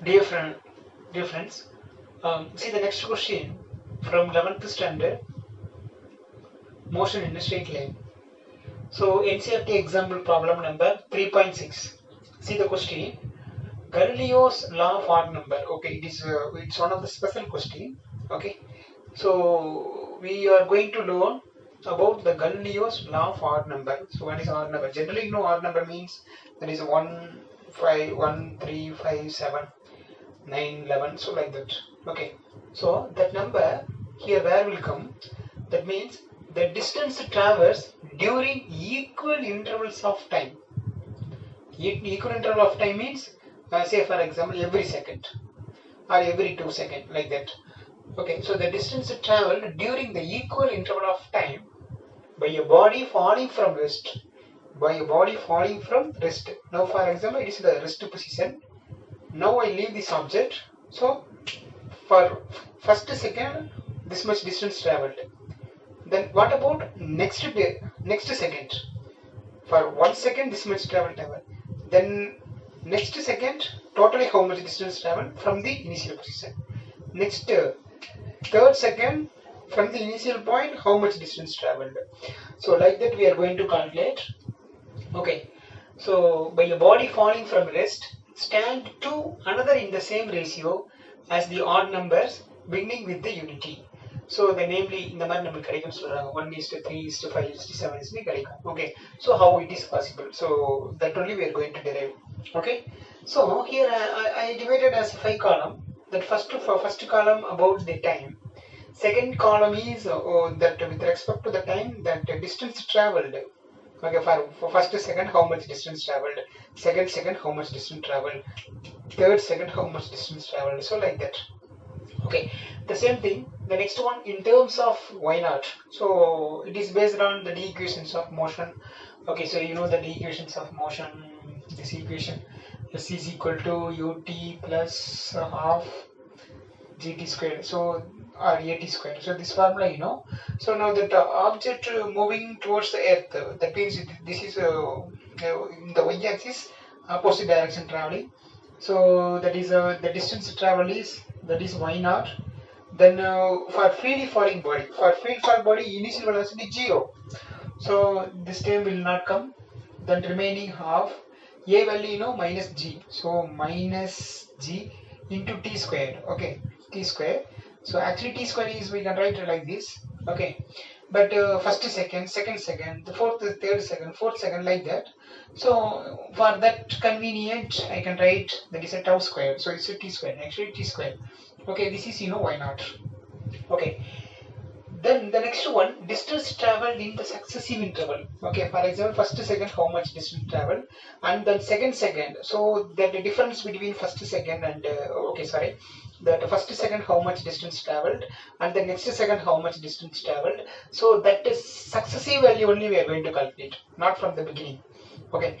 Dear friend, dear friends, see the next question from 11th standard, motion in a straight line. So NCERT example problem number 3.6. See the question. Galileo's law of odd number. Okay, it's one of the special question. Okay, so we are going to learn about the Galileo's law of odd number. So what is odd number? Generally, you know odd number means there is 1, 5, 1, 3, 5, 7. 9, 11, so like that. Okay, so that number here where will come, that means the distance traversed during equal intervals of time. Equal interval of time means say for example every second or every 2 seconds, like that. Okay, so the distance traveled during the equal interval of time by a body falling from rest. Now for example it is the rest position. Now I leave this object. So for first second this much distance traveled. Then what about next second? For 1 second this much travel. Then next second totally how much distance traveled from the initial position. Next third second from the initial point how much distance traveled. So like that we are going to calculate. Okay, so by a body falling from rest, stand to another in the same ratio as the odd numbers beginning with the unity. So the namely இந்த மாதிரி நமக்கு கிடைக்கும் சொல்றாங்க 1:3:5:7 கிடைக்கும். Okay, so how it is possible? So that only we are going to derive. Okay, so here I divided as 5 column. That first column about the time. Second column is that with respect to the time, that distance traveled. Okay, for first second how much distance traveled, second how much distance traveled, third second how much distance traveled, so like that. Okay, the same thing, the next one in terms of y naught. So it is based on the d equations of motion. Okay, so you know the d equations of motion. This equation s is equal to ut plus half gt squared, so or at squared. So this formula you know. So now that the object moving towards the earth, that means this is in the y-axis opposite direction traveling. So that is the distance travel is, that is y naught. Then for freely falling body, initial velocity 0. So this term will not come. Then remaining half a value you know minus g. So minus g into t squared. Okay, t square. So actually t square is, we can write it like this. Okay, but first second, the fourth, third second, fourth second, like that. So for that convenient I can write that is a tau square. So it's a t square, actually t square. Okay, this is you know y naught. Okay, then the next one, distance traveled in the successive interval. Okay, for example first second how much distance traveled, and then second, so that the difference between first second and okay sorry, that first second how much distance traveled and the next second how much distance traveled. So that is successive value only we are going to calculate, not from the beginning. Okay,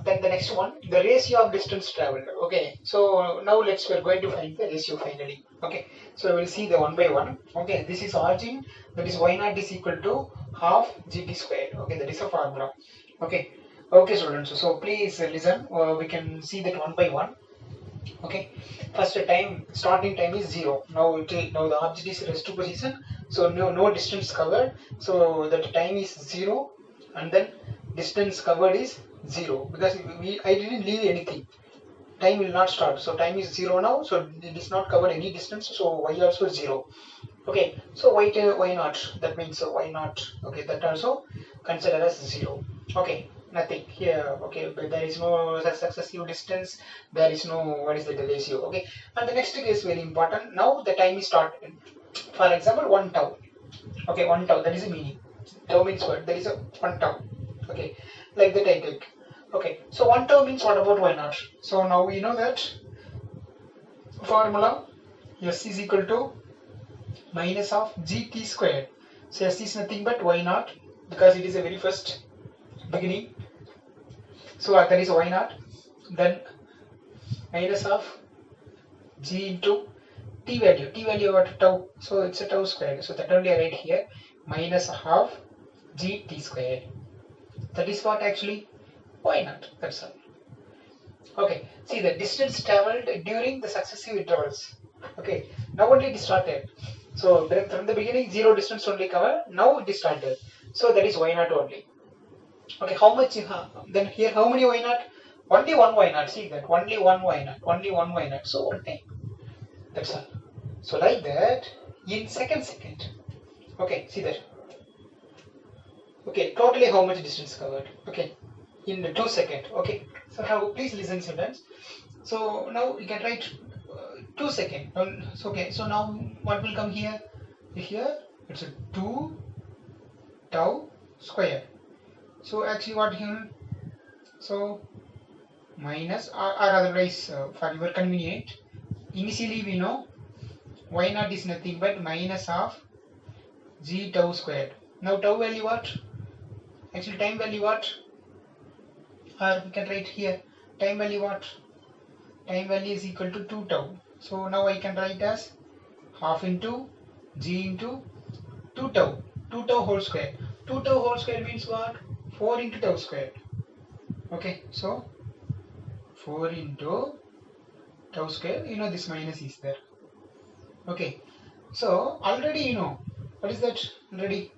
then the next one, the ratio of distance traveled. Okay, so now we're going to find the ratio finally. Okay, so we'll see the one by one. Okay, this is origin, that is y naught is equal to half gt squared. Okay, that is a formula. Okay, okay students, so please listen, we can see that one by one. Okay, first time, starting time is 0. Now the object is rest position, so no distance covered, so that time is 0, and then distance covered is 0 because I didn't leave anything. Time will not start, so time is 0 now, so it is not covered any distance, so y also 0. Okay, so y naught, that means y naught. Okay, that also considered as 0. Okay, nothing here. Okay, but there is no successive distance, there is no what is the ratio. Okay, and the next is very important. Now the time is started. For example 1 tau. Okay, 1 tau, that is a meaning. Tau means what? There is a 1 tau. Okay, like that I take. Okay, so 1 tau means what about y naught? So now we know that formula s is equal to minus of gt squared. So s is nothing but y naught because it is the very first beginning. So that is y naught. Then minus of g into t value. T value what? Tau. So it's a tau squared. So that only I write here, minus half gt squared. That is what actually y naught. That's all. Okay, see the distance traveled during the successive intervals. Okay, now only it started. So from the beginning, zero distance only covered. Now it is started. So that is y naught only. Okay, how much you have? Then here, how many y naught? Only one y naught. See that? Only one y naught. Only one y naught. So one time. That's all. So like that, in second. Okay, see that. Okay, totally how much distance covered? Okay, in the 2 second. Okay, so now please listen, students. So now you can write 2 second. So, okay, so now what will come here? Here it's a 2 tau square. So actually what here? So minus or otherwise for your convenient. Initially we know y naught is nothing but minus of g tau squared. Now tau value what? Actually time value what? Or we can write here time value what? Time value is equal to 2 tau. So now I can write as half into g into 2 tau. 2 tau whole square. 2 tau whole square means what? 4 into tau square. Okay, so 4 into tau square. You know this minus is there. Okay, so already you know what is that already?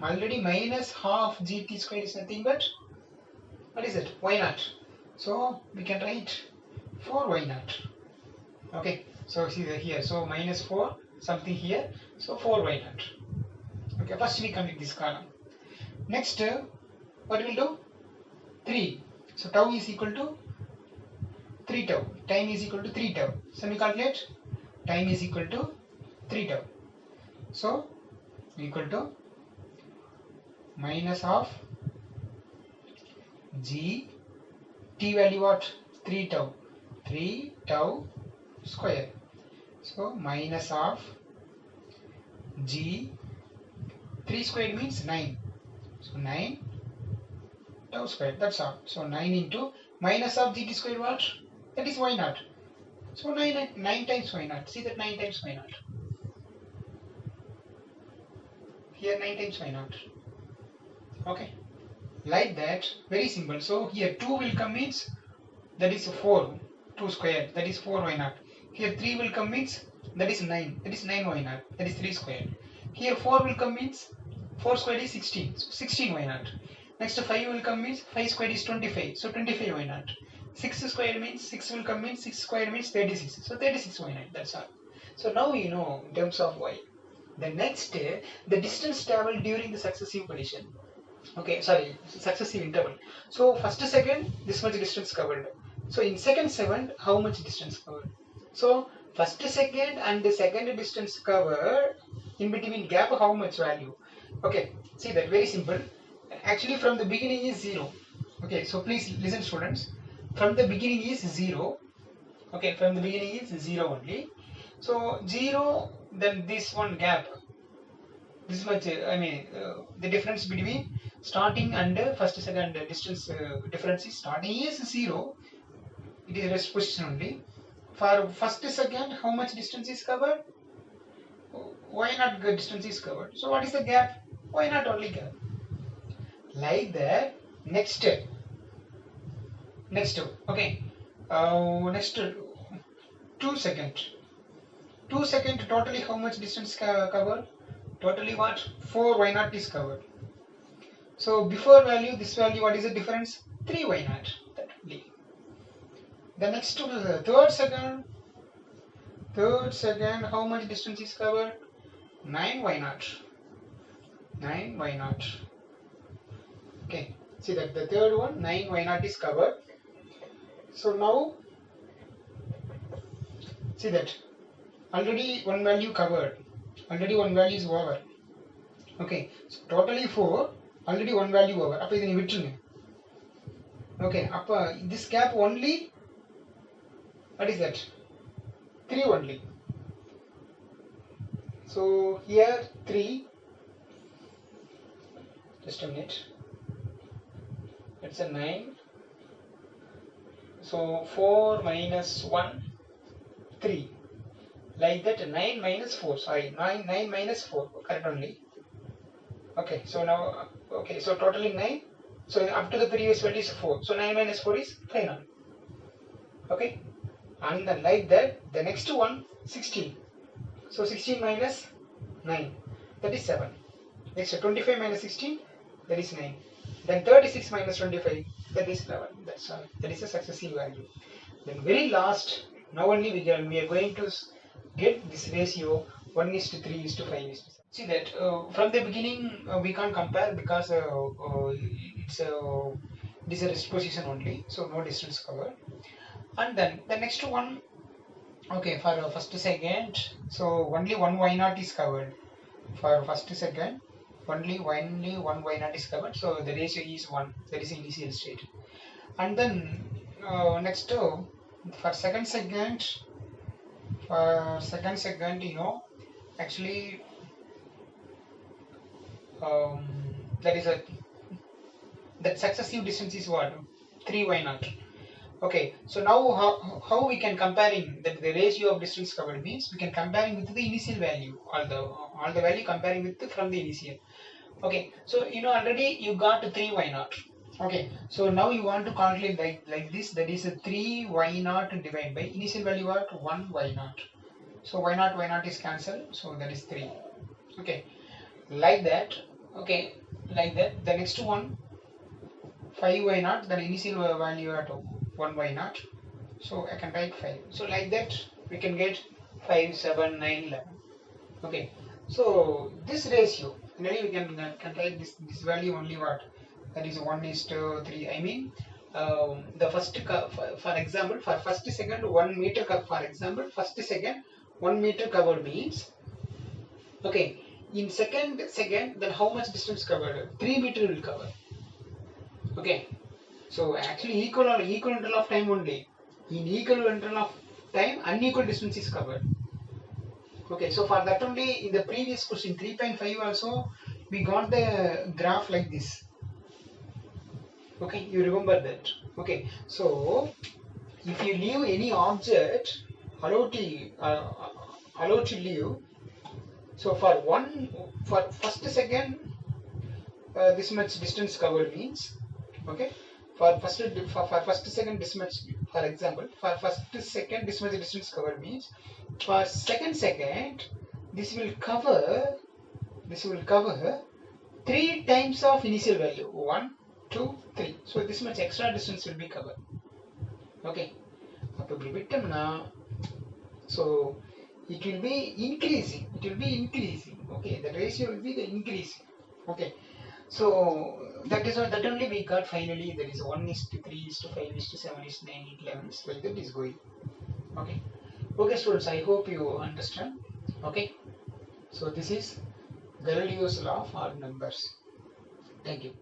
Already minus half gt square is nothing but what is it? Y naught. So we can write 4y naught. Okay, so see here. So minus 4 something here. So 4y naught. Okay, first we complete this column. Next, what we'll do? 3. So tau is equal to 3 tau. Time is equal to 3 tau. So we calculate time is equal to 3 tau. So equal to minus of g t value what? 3 tau. 3 tau square. So minus of g 3 squared means 9. So 9 tau squared. That's all. So 9 into minus of gt squared what? That is y naught. So 9 times y naught. See that 9 times y naught. Here 9 times y naught. Okay. Like that. Very simple. So here 2 will come means that is 4. 2 squared. That is 4 y naught. Here 3 will come means that is 9. That is 9 y naught. That is 3 squared. Here 4 will come means 4 squared is 16. So 16 y naught. Next 5 will come means 5 squared is 25. So 25 y naught. 6 squared means 6 will come means 6 squared means 36. So 36 y naught. That's all. So now you know in terms of y. The next the distance traveled during the successive collision. Okay, sorry, successive interval. So first second this much distance covered. So in second, how much distance covered? So first second and the second distance covered, in between gap how much value? Okay, see that very simple. Actually from the beginning is 0. Okay, so please listen students. From the beginning is 0. Okay, from the beginning is 0 only. So 0, then this one gap. This much, the difference between starting and first second distance difference is starting is 0. It is rest position only. For first second, how much distance is covered? Y naught distance is covered. So what is the gap? Y naught only gap. Like that. Next. Okay. Next 2 second. 2 second totally how much distance covered? Totally what? 4 y naught is covered. So before value, this value, what is the difference? 3 y naught. That only. The next to the third second, how much distance is covered? 9 y naught. 9 y naught. Okay, see that the third one, 9 y naught is covered. So now, see that already one value covered. Already one value is over. Okay, so totally 4, already one value over. Appa idhai vittrunga. Okay, appa this gap only, what is that? 3 only. So here 3, just a minute, it's a 9. So 4 minus 1, 3. Like that 9 minus 4, sorry, 9 minus 4, correct only. Okay, so now, okay, so totally 9, So up to the previous value is 4. So 9 minus 4 is 5 now. Okay. And then like that, the next one 16. So 16 minus 9, that is 7. Next 25 minus 16, that is 9. Then 36 minus 25, that is 11. That's all. That is a successive value. Then very last, now only we are going to get this ratio 1:3:5:7. See that from the beginning we can't compare because it's it is a rest position only, so no distance covered. And then the next one, okay, for first second, so only one y naught is covered. For first second, only one y naught is covered, so the ratio is 1. That is initial state. And then next for second second, you know, actually that is a that successive distance is what, 3 y naught. Okay, so now how we can comparing that the ratio of distance covered means we can comparing with the initial value, all the value comparing with from the initial. Okay, so you know already you got 3 y naught. Okay, so now you want to calculate like this, that is a 3 y naught divided by initial value what, 1 y naught. So y naught is cancelled, so that is 3. Okay, like that. Okay, like that. The next one 5 y naught, the initial value at 1 y naught, so I can write 5. So like that we can get 5, 7, 9, 11. Okay, so this ratio, really we can write this value only what, that is 1:3. I mean the first for example for first second 1 meter for example first second 1 meter covered means, okay, in second then how much distance covered, 3 meter will cover. Okay, so actually equal interval of time only. In equal interval of time, unequal distance is covered. Okay, so for that only in the previous question 3.5 also we got the graph like this. Okay, you remember that. Okay, so if you leave any object allowed to leave, so for first second this much distance covered means, okay, for first second this much, for example for first second this much distance covered means for second this will cover 3 times of initial value, 1, 2, 3. So this much extra distance will be covered. Okay, so it will be increasing, okay, the ratio will be the increasing. Okay, so that only we got finally, that is 1:3:5:7:9:11, like that is going. Okay, okay students, I hope you understand. Okay, so this is Galileo's law of odd numbers. Thank you.